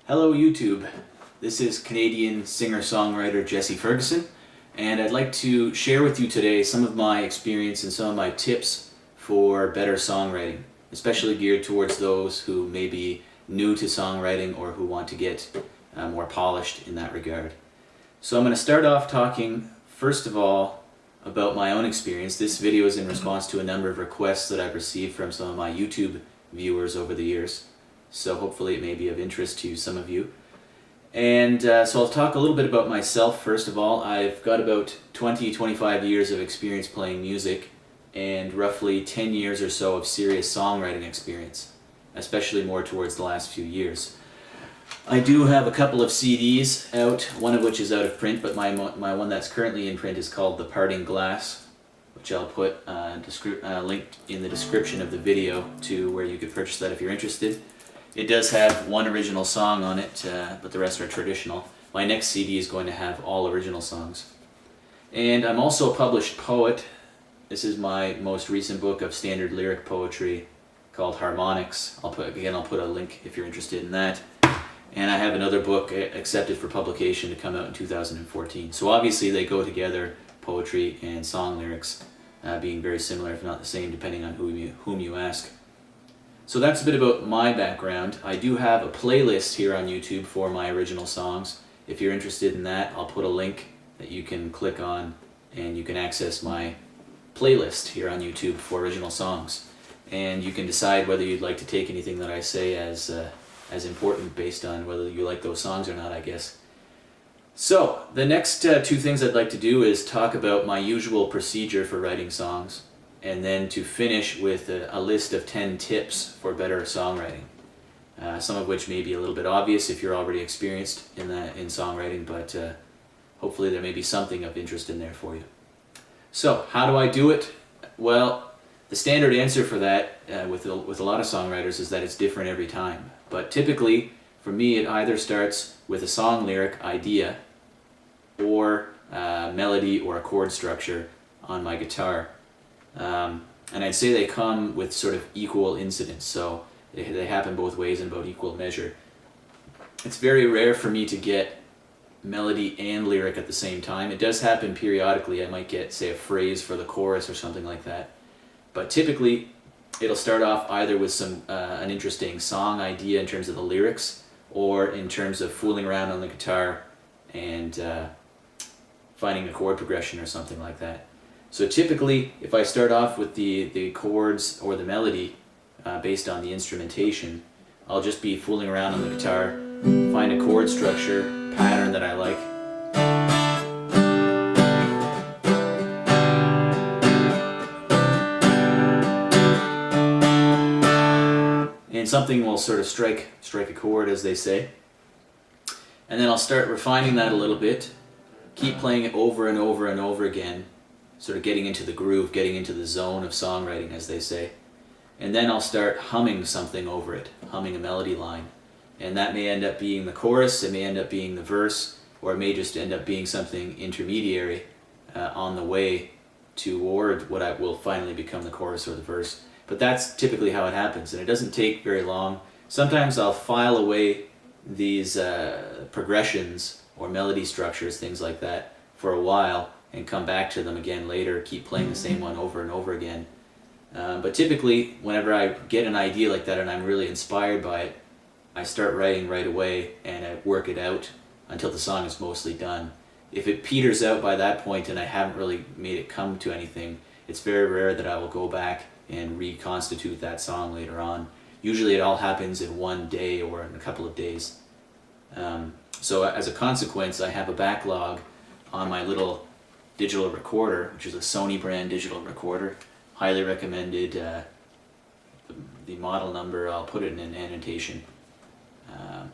Hello YouTube, this is Canadian singer-songwriter Jesse Ferguson, and I'd like to share with you today some of my experience and some of my tips for better songwriting, especially geared towards those who may be new to songwriting or who want to get more polished in that regard. So I'm going to start off talking first of all about my own experience. This video is in response to a number of requests that I've received from some of my YouTube viewers over the years. So hopefully it may be of interest to some of you. And so I'll talk a little bit about myself first of all. I've got about 20-25 years of experience playing music and roughly 10 years or so of serious songwriting experience, especially more towards the last few years. I do have a couple of CDs out, one of which is out of print, but my one that's currently in print is called The Parting Glass, which I'll put linked in the description of the video to where you could purchase that if you're interested. It does have one original song on it, but the rest are traditional. My next CD is going to have all original songs. And I'm also a published poet. This is my most recent book of standard lyric poetry called Harmonics. I'll put a link if you're interested in that. And I have another book accepted for publication to come out in 2014. So obviously they go together, poetry and song lyrics, being very similar if not the same depending on whom you ask. So that's a bit about my background. I do have a playlist here on YouTube for my original songs. If you're interested in that, I'll put a link that you can click on and you can access my playlist here on YouTube for original songs. And you can decide whether you'd like to take anything that I say as important based on whether you like those songs or not, I guess. So, the next two things I'd like to do is talk about my usual procedure for writing songs, and then to finish with a list of 10 tips for better songwriting. Some of which may be a little bit obvious if you're already experienced in songwriting, but hopefully there may be something of interest in there for you. So, how do I do it? Well, the standard answer for that with a lot of songwriters is that it's different every time. But typically, for me, it either starts with a song lyric idea or melody or a chord structure on my guitar. And I'd say they come with sort of equal incidence, so they happen both ways in about equal measure. It's very rare for me to get melody and lyric at the same time. It does happen periodically. I might get, say, a phrase for the chorus or something like that. But typically, it'll start off either with an interesting song idea in terms of the lyrics, or in terms of fooling around on the guitar and finding a chord progression or something like that. So typically, if I start off with the chords or the melody based on the instrumentation, I'll just be fooling around on the guitar, find a chord structure, pattern that I like, and something will sort of strike a chord, as they say. And then I'll start refining that a little bit, keep playing it over and over and over again, sort of getting into the groove, getting into the zone of songwriting, as they say. And then I'll start humming something over it, humming a melody line. And that may end up being the chorus, it may end up being the verse, or it may just end up being something intermediary on the way toward what will finally become the chorus or the verse. But that's typically how it happens, and it doesn't take very long. Sometimes I'll file away these progressions or melody structures, things like that, for a while, and come back to them again later, keep playing the same one over and over again. But typically, whenever I get an idea like that and I'm really inspired by it, I start writing right away and I work it out until the song is mostly done. If it peters out by that point and I haven't really made it come to anything, it's very rare that I will go back and reconstitute that song later on. Usually it all happens in one day or in a couple of days. So as a consequence, I have a backlog on my little digital recorder, which is a Sony brand digital recorder. Highly recommended. The model number, I'll put it in an annotation. A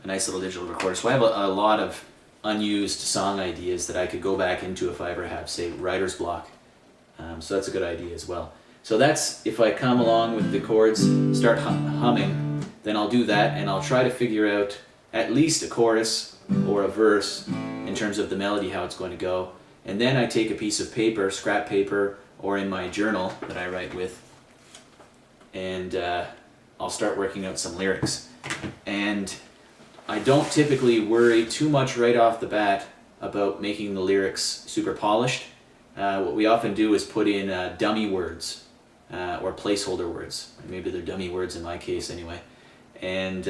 nice little digital recorder. So I have a lot of unused song ideas that I could go back into if I ever have, say, writer's block. So that's a good idea as well. So that's, if I come along with the chords, start humming, then I'll do that and I'll try to figure out at least a chorus or a verse in terms of the melody, how it's going to go. And then I take a piece of paper, scrap paper, or in my journal that I write with, and I'll start working out some lyrics. And I don't typically worry too much right off the bat about making the lyrics super polished. What we often do is put in dummy words or placeholder words. Maybe they're dummy words in my case anyway. And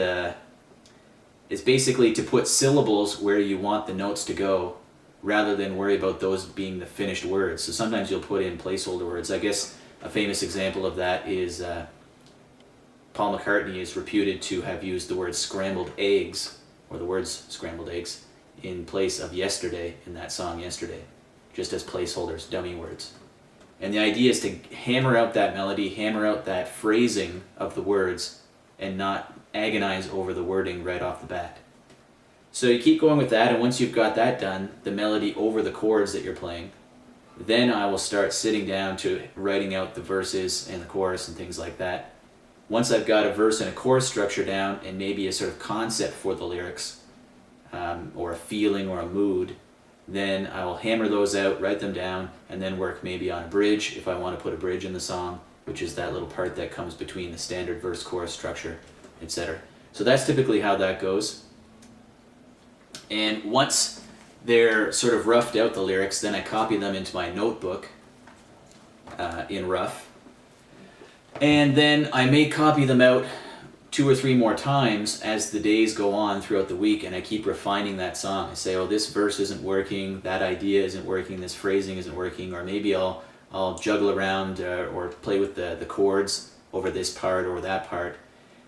it's basically to put syllables where you want the notes to go rather than worry about those being the finished words. So sometimes you'll put in placeholder words. I guess a famous example of that is Paul McCartney is reputed to have used the word scrambled eggs, or the words scrambled eggs, in place of yesterday in that song Yesterday, just as placeholders, dummy words. And the idea is to hammer out that melody, hammer out that phrasing of the words, and not agonize over the wording right off the bat. So you keep going with that, and once you've got that done, the melody over the chords that you're playing, then I will start sitting down to writing out the verses and the chorus and things like that. Once I've got a verse and a chorus structure down, and maybe a sort of concept for the lyrics, or a feeling or a mood, then I will hammer those out, write them down, and then work maybe on a bridge if I want to put a bridge in the song, which is that little part that comes between the standard verse-chorus structure, etc. So that's typically how that goes. And once they're sort of roughed out, the lyrics, then I copy them into my notebook in rough. And then I may copy them out 2 or 3 more times as the days go on throughout the week, and I keep refining that song. I say, oh, this verse isn't working, that idea isn't working, this phrasing isn't working, or maybe I'll juggle around or play with the chords over this part or that part.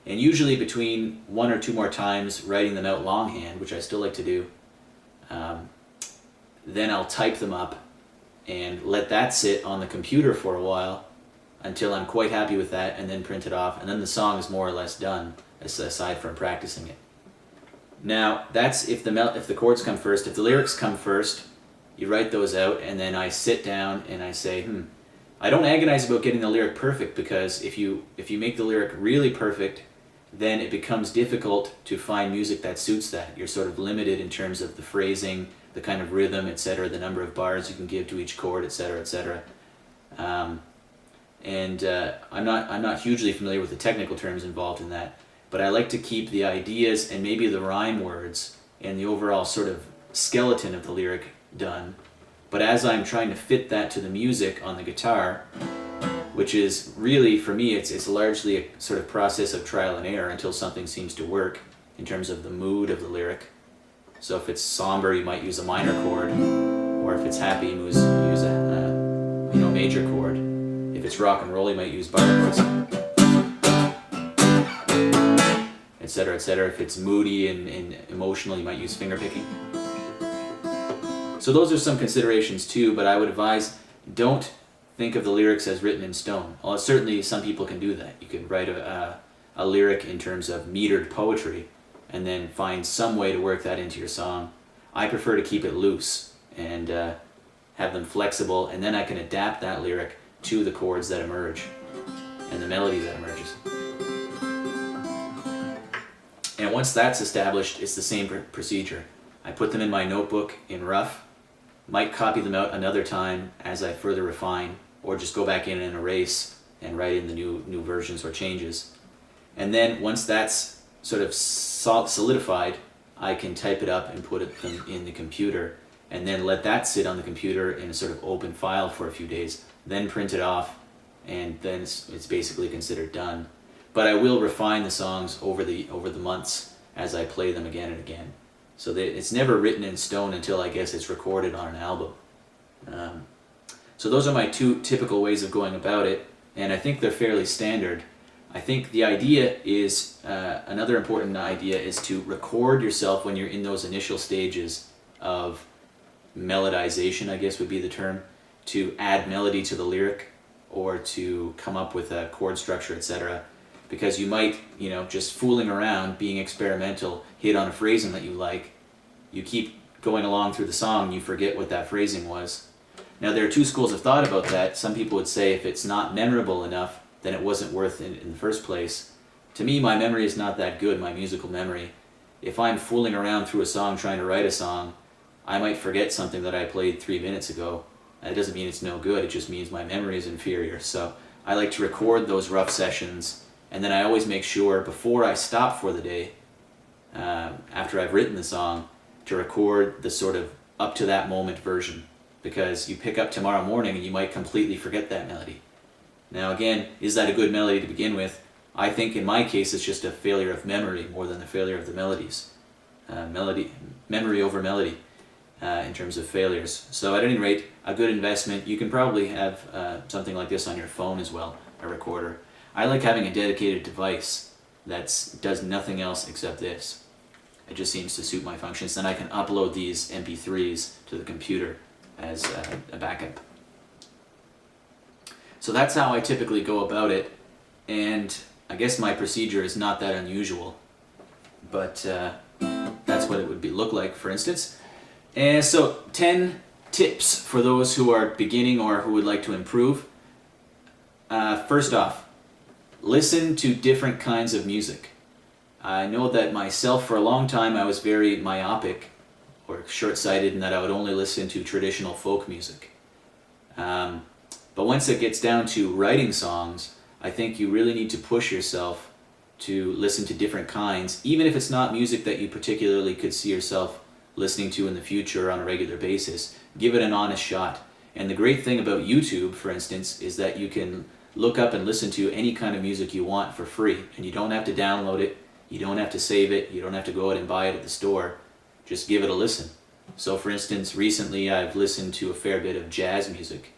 And usually between 1 or 2 more times writing them out longhand, which I still like to do, then I'll type them up and let that sit on the computer for a while until I'm quite happy with that, and then print it off, and then the song is more or less done, aside from practicing it. Now, that's if the chords come first. If the lyrics come first, you write those out, and then I sit down and I say, I don't agonize about getting the lyric perfect, because if you make the lyric really perfect, then it becomes difficult to find music that suits that. You're sort of limited in terms of the phrasing, the kind of rhythm, etc., the number of bars you can give to each chord, etc., etc. I'm not hugely familiar with the technical terms involved in that, but I like to keep the ideas and maybe the rhyme words and the overall sort of skeleton of the lyric done. But as I'm trying to fit that to the music on the guitar, which is really, for me, it's largely a sort of process of trial and error until something seems to work in terms of the mood of the lyric. So if it's somber, you might use a minor chord, or if it's happy, you use a major chord. If it's rock and roll, you might use bar chords, etc., etc. If it's moody and emotional, you might use finger picking. So those are some considerations too, but I would advise, don't think of the lyrics as written in stone. Well, certainly some people can do that. You can write a lyric in terms of metered poetry and then find some way to work that into your song. I prefer to keep it loose and have them flexible, and then I can adapt that lyric to the chords that emerge and the melody that emerges. And once that's established, it's the same procedure. I put them in my notebook in rough, might copy them out another time as I further refine, or just go back in and erase and write in the new versions or changes. And then once that's sort of solidified, I can type it up and put them in the computer, and then let that sit on the computer in a sort of open file for a few days, then print it off, and then it's basically considered done. But I will refine the songs over the months as I play them again and again. So that it's never written in stone until, I guess, it's recorded on an album. So those are my 2 typical ways of going about it, and I think they're fairly standard. I think the idea is, another important idea is to record yourself when you're in those initial stages of melodization, I guess would be the term, to add melody to the lyric or to come up with a chord structure, etc. Because you might, just fooling around, being experimental, hit on a phrasing that you like. You keep going along through the song and you forget what that phrasing was. Now there are 2 schools of thought about that. Some people would say if it's not memorable enough, then it wasn't worth it in the first place. To me, my memory is not that good, my musical memory. If I'm fooling around through a song trying to write a song, I might forget something that I played 3 minutes ago. That doesn't mean it's no good, it just means my memory is inferior. So I like to record those rough sessions And then I always make sure before I stop for the day, after I've written the song, to record the sort of up to that moment version, because you pick up tomorrow morning and you might completely forget that melody. Now again, is that a good melody to begin with? I think in my case it's just a failure of memory more than a failure of the melodies. Memory over melody in terms of failures. So at any rate, a good investment. You can probably have something like this on your phone as well, a recorder. I like having a dedicated device that does nothing else except this. It just seems to suit my functions. Then I can upload these MP3s to the computer as a backup. So that's how I typically go about it, and I guess my procedure is not that unusual, but that's what it would look like, for instance. And so 10 tips for those who are beginning or who would like to improve. First off, listen to different kinds of music. I know that myself, for a long time, I was very myopic or short-sighted in that I would only listen to traditional folk music. But once it gets down to writing songs, I think you really need to push yourself to listen to different kinds, even if it's not music that you particularly could see yourself listening to in the future on a regular basis. Give it an honest shot. And the great thing about YouTube, for instance, is that you can look up and listen to any kind of music you want for free, and you don't have to download it, you don't have to save it, you don't have to go out and buy it at the store. Just give it a listen. So for instance, recently I've listened to a fair bit of jazz music.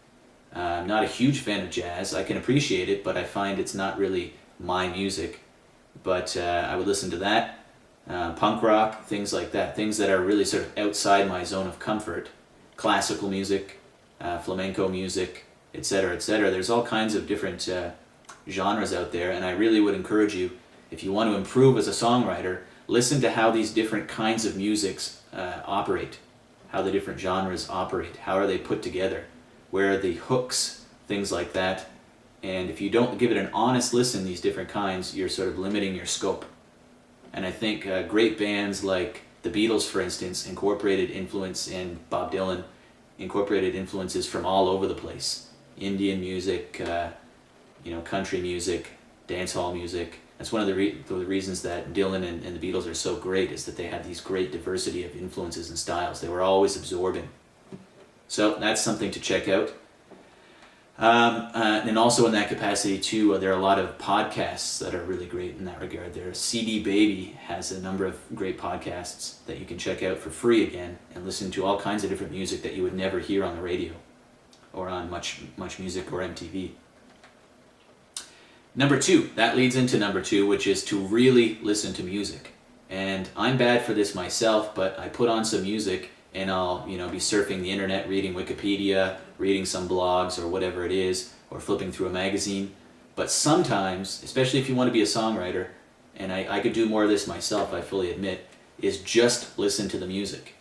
I'm not a huge fan of jazz. I can appreciate it, but I find it's not really my music. But I would listen to that. Punk rock, things like that. Things that are really sort of outside my zone of comfort. Classical music, flamenco music, etc., etc. There's all kinds of different genres out there, and I really would encourage you, if you want to improve as a songwriter, listen to how these different kinds of musics operate, how the different genres operate, how are they put together, where are the hooks, things like that. And if you don't give it an honest listen, these different kinds, you're sort of limiting your scope. And I think great bands like the Beatles, for instance, incorporated influence, and Bob Dylan incorporated influences from all over the place. Indian music, country music, dancehall music. That's one of the reasons that Dylan and the Beatles are so great, is that they had these great diversity of influences and styles. They were always absorbing. So that's something to check out. And also in that capacity too, there are a lot of podcasts that are really great in that regard. CD Baby has a number of great podcasts that you can check out for free again, and listen to all kinds of different music that you would never hear on the radio or on Much Music or MTV. Number 2, that leads into number 2, which is to really listen to music. And I'm bad for this myself, but I put on some music and I'll be surfing the internet, reading Wikipedia, reading some blogs or whatever it is, or flipping through a magazine. But sometimes, especially if you want to be a songwriter, and I could do more of this myself, I fully admit, is just listen to the music.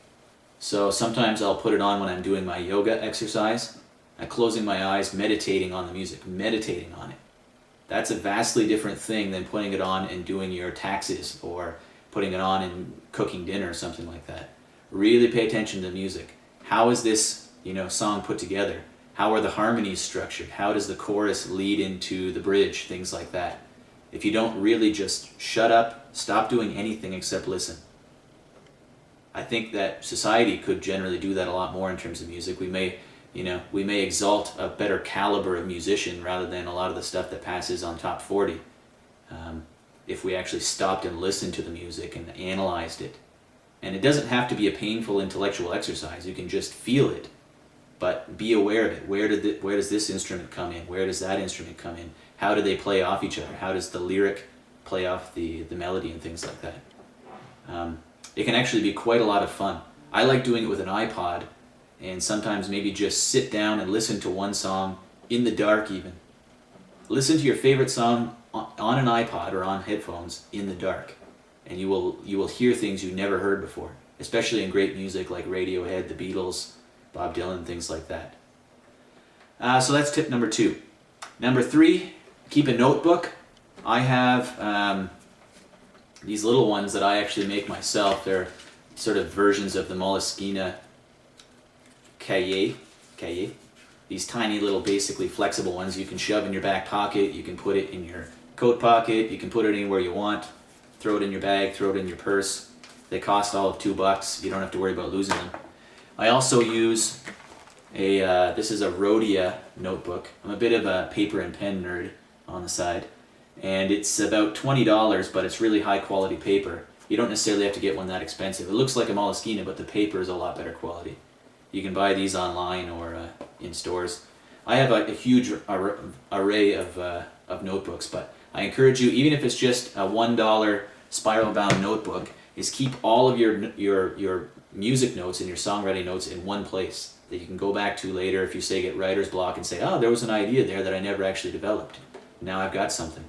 So sometimes I'll put it on when I'm doing my yoga exercise, closing my eyes, meditating on the music, meditating on it. That's a vastly different thing than putting it on and doing your taxes, or putting it on and cooking dinner or something like that. Really pay attention to the music. How is this, song put together? How are the harmonies structured? How does the chorus lead into the bridge? Things like that. If you don't really just shut up, stop doing anything except listen. I think that society could generally do that a lot more in terms of music. We may exalt a better caliber of musician rather than a lot of the stuff that passes on top 40. If we actually stopped and listened to the music and analyzed it. And it doesn't have to be a painful intellectual exercise. You can just feel it, but be aware of it. Where does this instrument come in? Where does that instrument come in? How do they play off each other? How does the lyric play off the melody and things like that? It can actually be quite a lot of fun. I like doing it with an iPod, and sometimes maybe just sit down and listen to one song in the dark even. Listen to your favorite song on an iPod or on headphones in the dark. And you will hear things you never heard before, especially in great music like Radiohead, the Beatles, Bob Dylan, things like that. So that's tip number 2. Number 3, keep a notebook. I have these little ones that I actually make myself. They're sort of versions of the Moleskine cahier. These tiny little, basically flexible ones you can shove in your back pocket. You can put it in your coat pocket. You can put it anywhere you want. Throw it in your bag, throw it in your purse. They cost all of $2. You don't have to worry about losing them. I also use this is a Rhodia notebook. I'm a bit of a paper and pen nerd on the side. And it's about $20, but it's really high quality paper. You don't necessarily have to get one that expensive. It looks like a Moleskine, but the paper is a lot better quality. You can buy these online or in stores. I have a huge array of notebooks, but I encourage you, even if it's just a $1 spiral bound notebook, is keep all of your music notes and your songwriting notes in one place that you can go back to later if you say get writer's block and say, oh, there was an idea there that I never actually developed. Now I've got something.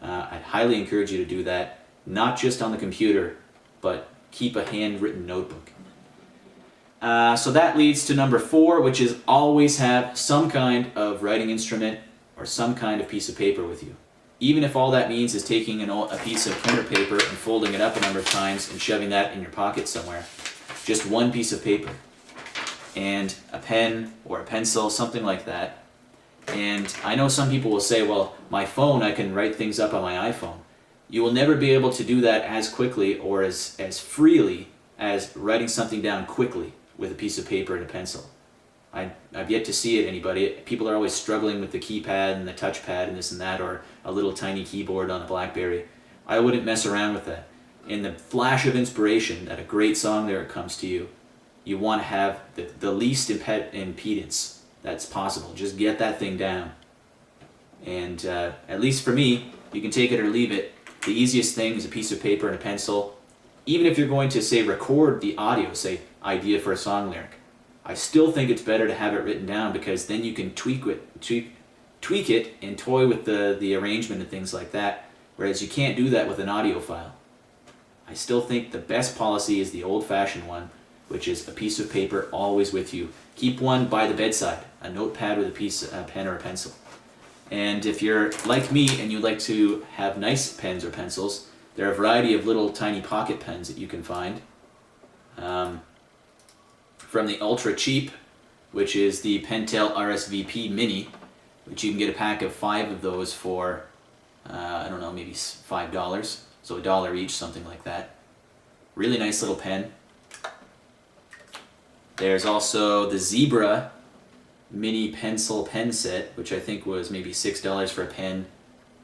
I highly encourage you to do that, not just on the computer, but keep a handwritten notebook. So that leads to number 4, which is always have some kind of writing instrument or some kind of piece of paper with you. Even if all that means is taking a piece of printer paper and folding it up a number of times and shoving that in your pocket somewhere. Just one piece of paper and a pen or a pencil, something like that. And I know some people will say, well, my phone, I can write things up on my iPhone. You will never be able to do that as quickly or as freely as writing something down quickly with a piece of paper and a pencil. I've yet to see it, anybody. People are always struggling with the keypad and the touchpad and this and that, or a little tiny keyboard on a BlackBerry. I wouldn't mess around with that. In the flash of inspiration that a great song lyric comes to you, you want to have the least impedance that's possible. Just get that thing down. And at least for me, you can take it or leave it. The easiest thing is a piece of paper and a pencil. Even if you're going to, say, record the audio, say, idea for a song lyric, I still think it's better to have it written down, because then you can tweak it and toy with the arrangement and things like that, whereas you can't do that with an audio file. I still think the best policy is the old-fashioned one, which is a piece of paper always with you. Keep one by the bedside, a notepad with a pen or a pencil. And if you're like me and you like to have nice pens or pencils, there are a variety of little tiny pocket pens that you can find. From the ultra cheap, which is the Pentel RSVP Mini, which you can get a pack of 5 of those for, I don't know, maybe $5, so $1 each, something like that. Really nice little pen. There's also the Zebra Mini Pencil pen set, which I think was maybe $6 for a pen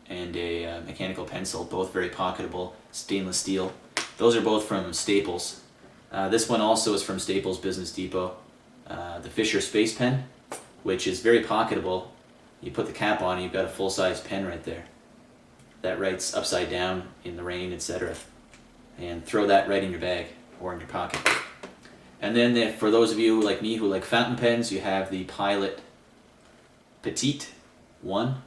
and a mechanical pencil, both very pocketable, stainless steel. Those are both from Staples. This one also is from Staples Business Depot. The Fisher Space Pen, which is very pocketable. You put the cap on and you've got a full-size pen right there that writes upside down in the rain, etc. And throw that right in your bag or in your pocket. And then for those of you like me who like fountain pens, you have the Pilot Petite one.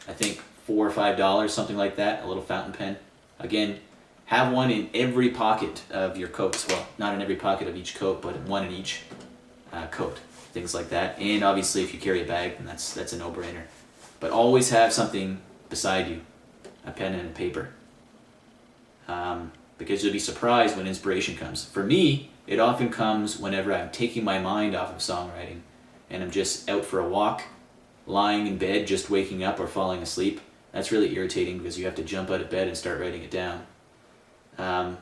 I think $4 or $5, something like that, a little fountain pen. Again, have one in every pocket of your coats. Well, not in every pocket of each coat, but one in each coat. Things like that. And obviously if you carry a bag, then that's a no-brainer. But always have something beside you, a pen and paper. Because you'll be surprised when inspiration comes. For me, it often comes whenever I'm taking my mind off of songwriting and I'm just out for a walk, lying in bed, just waking up or falling asleep. That's really irritating because you have to jump out of bed and start writing it down.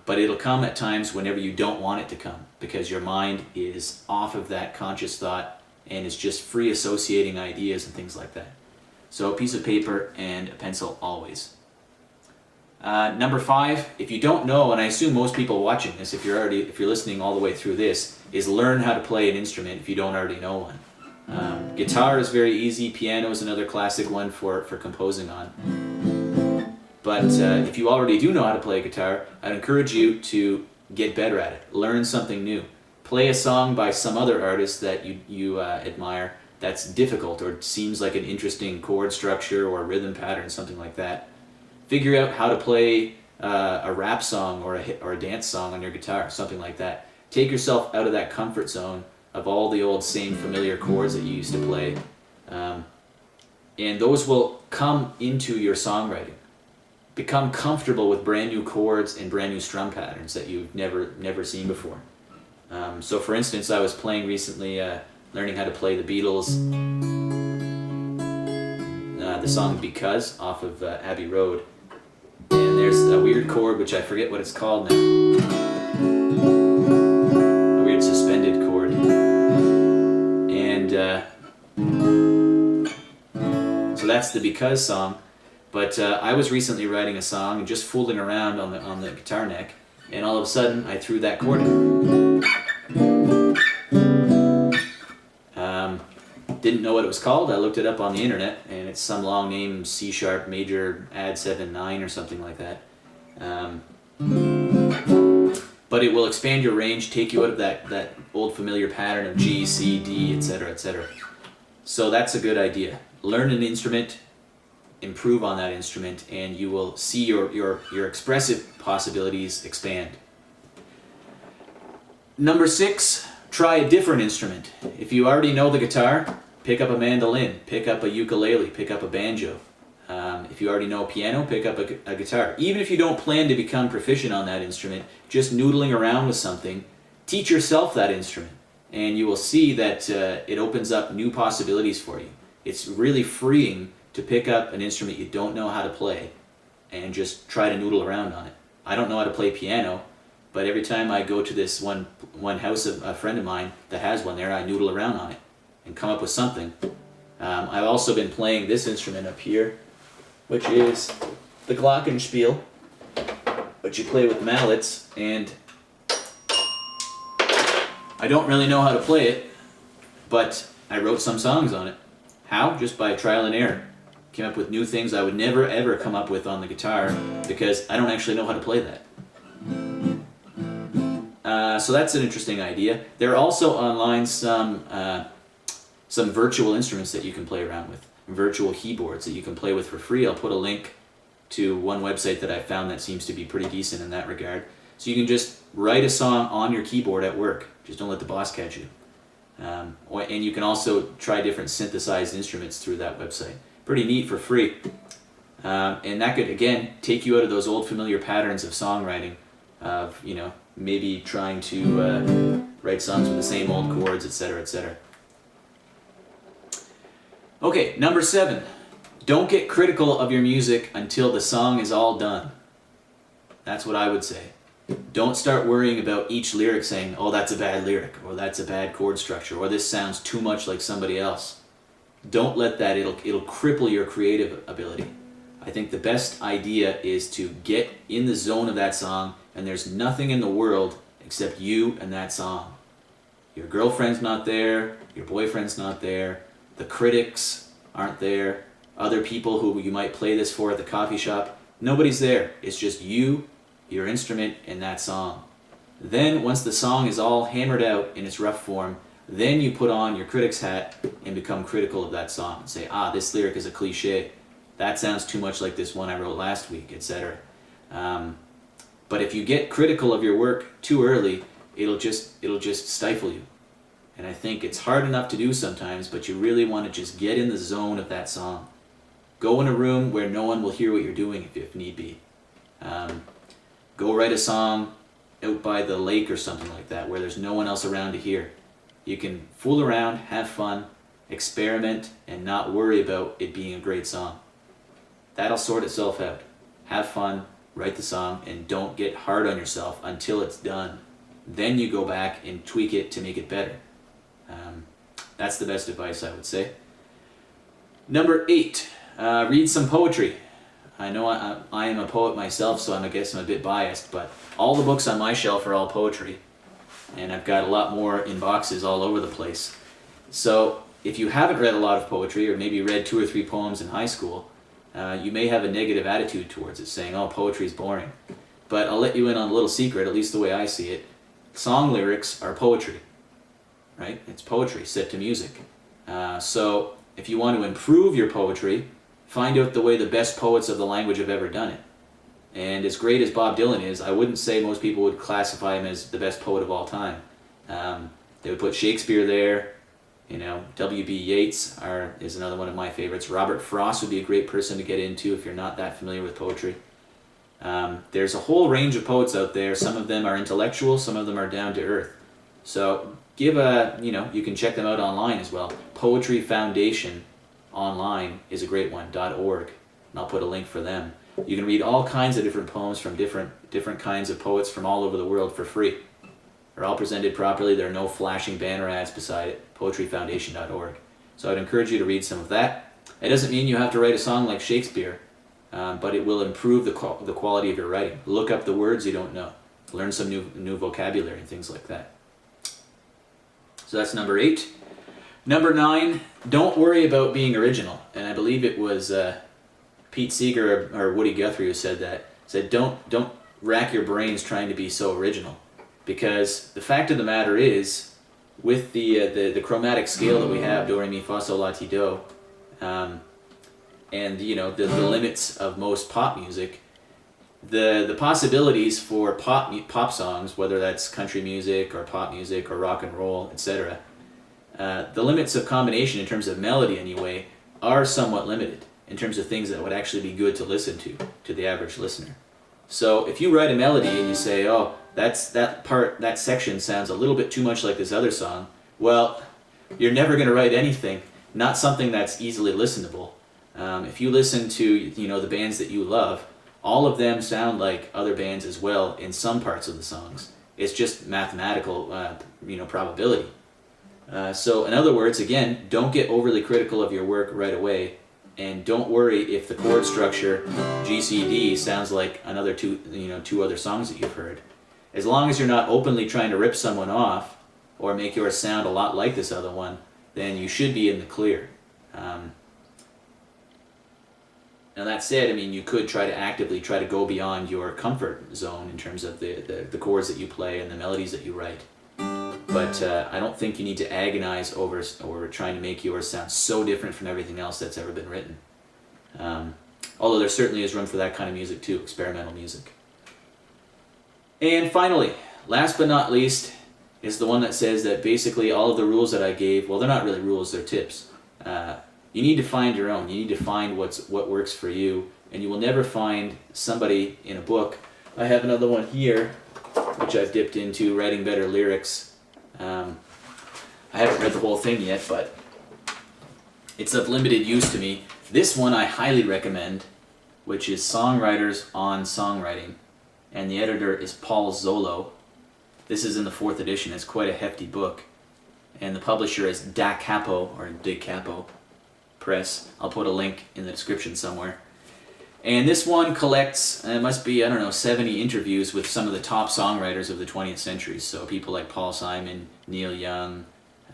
But it'll come at times whenever you don't want it to come, because your mind is off of that conscious thought and is just free associating ideas and things like that. So a piece of paper and a pencil always. Number 5, if you don't know, and I assume most people watching this, if you're listening all the way through this, is learn how to play an instrument if you don't already know one. Guitar is very easy. Piano is another classic one for composing on. But if you already do know how to play a guitar, I'd encourage you to get better at it. Learn something new. Play a song by some other artist that you admire that's difficult or seems like an interesting chord structure or rhythm pattern, something like that. Figure out how to play a rap song or a dance song on your guitar, something like that. Take yourself out of that comfort zone of all the old same familiar chords that you used to play. And those will come into your songwriting. Become comfortable with brand new chords and brand new strum patterns that you've never seen before. So for instance, I was playing recently, learning how to play the Beatles, the the song Because off of Abbey Road. And there's a weird chord, which I forget what it's called now. A weird suspended chord. And so that's the Because song. But I was recently writing a song and just fooling around on the guitar neck, and all of a sudden I threw that chord in. Didn't know what it was called. I looked it up on the internet, and it's some long name, C sharp major add 7 9 or something like that. But it will expand your range, take you out of that old familiar pattern of G, C, D, etc., etc. So that's a good idea. Learn an instrument, improve on that instrument, and you will see your expressive possibilities expand. Number 6, try a different instrument. If you already know the guitar, pick up a mandolin, pick up a ukulele, pick up a banjo. If you already know piano, pick up a guitar. Even if you don't plan to become proficient on that instrument, just noodling around with something, teach yourself that instrument, and you will see that it opens up new possibilities for you. It's really freeing to pick up an instrument you don't know how to play and just try to noodle around on it. I don't know how to play piano, but every time I go to this one house of a friend of mine that has one there, I noodle around on it and come up with something. I've also been playing this instrument up here, which is the glockenspiel, which you play with mallets, and I don't really know how to play it, but I wrote some songs on it. How? Just by trial and error. Came up with new things I would never ever come up with on the guitar because I don't actually know how to play that. So that's an interesting idea. There are also online some virtual instruments that you can play around with, virtual keyboards that you can play with for free. I'll put a link to one website that I found that seems to be pretty decent in that regard. So you can just write a song on your keyboard at work. Just don't let the boss catch you. And you can also try different synthesized instruments through that website. Pretty neat for free. And that could, again, take you out of those old familiar patterns of songwriting, of, maybe trying to write songs with the same old chords, etc., etc. Okay, number 7. Don't get critical of your music until the song is all done. That's what I would say. Don't start worrying about each lyric saying, oh, that's a bad lyric, or that's a bad chord structure, or this sounds too much like somebody else. Don't let that, it'll cripple your creative ability. I think the best idea is to get in the zone of that song, and there's nothing in the world except you and that song. Your girlfriend's not there, your boyfriend's not there, the critics aren't there, other people who you might play this for at the coffee shop, nobody's there. It's just you, your instrument, and that song. Then, once the song is all hammered out in its rough form, then you put on your critic's hat and become critical of that song and say, this lyric is a cliche. That sounds too much like this one I wrote last week, etc. But if you get critical of your work too early, it'll just stifle you. And I think it's hard enough to do sometimes, but you really want to just get in the zone of that song. Go in a room where no one will hear what you're doing if need be. Go write a song out by the lake or something like that where there's no one else around to hear. You can fool around, have fun, experiment, and not worry about it being a great song. That'll sort itself out. Have fun, write the song, and don't get hard on yourself until it's done. Then you go back and tweak it to make it better. That's the best advice I would say. Number 8, read some poetry. I know I am a poet myself, so I guess I'm a bit biased, but all the books on my shelf are all poetry, and I've got a lot more in boxes all over the place. So if you haven't read a lot of poetry, or maybe read 2 or 3 poems in high school, you may have a negative attitude towards it, saying, oh, poetry's boring. But I'll let you in on a little secret, at least the way I see it. Song lyrics are poetry, right? It's poetry set to music. So if you want to improve your poetry, find out the way the best poets of the language have ever done it. And as great as Bob Dylan is, I wouldn't say most people would classify him as the best poet of all time. They would put Shakespeare there. W.B. Yeats is another one of my favorites. Robert Frost would be a great person to get into if you're not that familiar with poetry. There's a whole range of poets out there. Some of them are intellectual, some of them are down to earth. So you can check them out online as well. Poetry Foundation online is a great one, .org, and I'll put a link for them. You can read all kinds of different poems from different kinds of poets from all over the world for free. They're all presented properly. There are no flashing banner ads beside it. poetryfoundation.org. So I'd encourage you to read some of that. It doesn't mean you have to write a song like Shakespeare, but it will improve the quality of your writing. Look up the words you don't know. Learn some new vocabulary and things like that. So that's number 8. Number 9, don't worry about being original. And I believe it was Pete Seeger or Woody Guthrie who said that. Said don't rack your brains trying to be so original, because the fact of the matter is, with the chromatic scale that we have, do re mi fa sol la ti do, and the limits of most pop music, the possibilities for pop songs, whether that's country music or pop music or rock and roll, etc., the limits of combination in terms of melody anyway are somewhat limited in terms of things that would actually be good to listen to the average listener. So if you write a melody and you say, oh, that section sounds a little bit too much like this other song, well, you're never going to write anything, not something that's easily listenable. If you listen to the bands that you love, all of them sound like other bands as well in some parts of the songs. It's just mathematical probability. So in other words, again, don't get overly critical of your work right away, and don't worry if the chord structure GCD sounds like another two other songs that you've heard. As long as you're not openly trying to rip someone off or make yours sound a lot like this other one, then you should be in the clear. Now that said, you could actively try to go beyond your comfort zone in terms of the chords that you play and the melodies that you write. But I don't think you need to agonize over trying to make yours sound so different from everything else that's ever been written. Although there certainly is room for that kind of music too, experimental music. And finally, last but not least, is the one that says that basically all of the rules that I gave, well, they're not really rules, they're tips. You need to find your own. You need to find what works for you, and you will never find somebody in a book. I have another one here, which I've dipped into, Writing Better Lyrics. I haven't read the whole thing yet, but it's of limited use to me. This one I highly recommend, which is Songwriters on Songwriting, and the editor is Paul Zollo. This is in the 4th edition. It's quite a hefty book, and the publisher is Da Capo, or De Capo Press. I'll put a link in the description somewhere. And this one collects, it must be, 70 interviews with some of the top songwriters of the 20th century. So people like Paul Simon, Neil Young,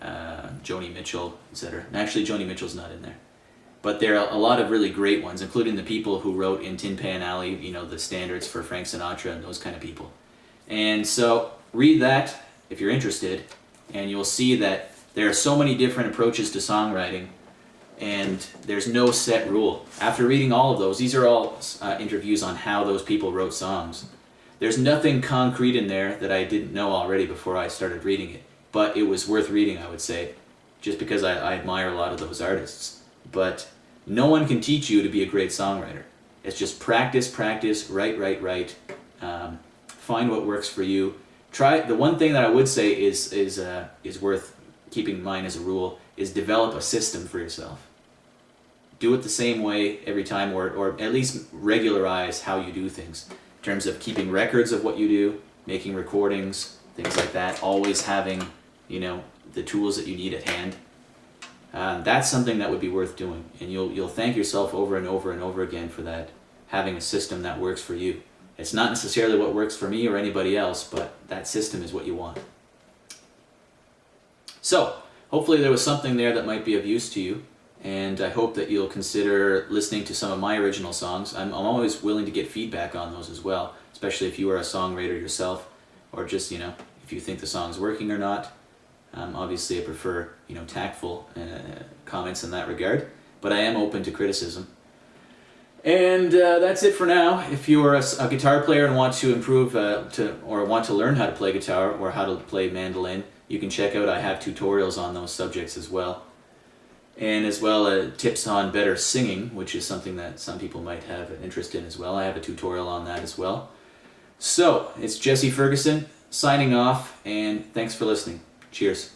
Joni Mitchell, etc. And actually, Joni Mitchell's not in there. But there are a lot of really great ones, including the people who wrote in Tin Pan Alley, the standards for Frank Sinatra and those kind of people. And so read that if you're interested, and you'll see that there are so many different approaches to songwriting, and there's no set rule. After reading all of those, these are all interviews on how those people wrote songs. There's nothing concrete in there that I didn't know already before I started reading it, but it was worth reading, I would say, just because I admire a lot of those artists. But no one can teach you to be a great songwriter. It's just practice, write. Find what works for you. Try. The one thing that I would say is worth keeping in mind as a rule is develop a system for yourself. Do it the same way every time, or at least regularize how you do things in terms of keeping records of what you do, making recordings, things like that, always having the tools that you need at hand. That's something that would be worth doing, and you'll thank yourself over and over and over again for that, having a system that works for you. It's not necessarily what works for me or anybody else, but that system is what you want. So, hopefully there was something there that might be of use to you, and I hope that you'll consider listening to some of my original songs. I'm always willing to get feedback on those as well, especially if you are a songwriter yourself, or just, if you think the song's working or not. Obviously I prefer, tactful comments in that regard, but I am open to criticism. And that's it for now. If you're a guitar player and want to improve or want to learn how to play guitar or how to play mandolin, you can check out, I have tutorials on those subjects as well. And as well tips on better singing, which is something that some people might have an interest in as well. I have a tutorial on that as well. So, it's Jesse Ferguson signing off, and thanks for listening. Cheers.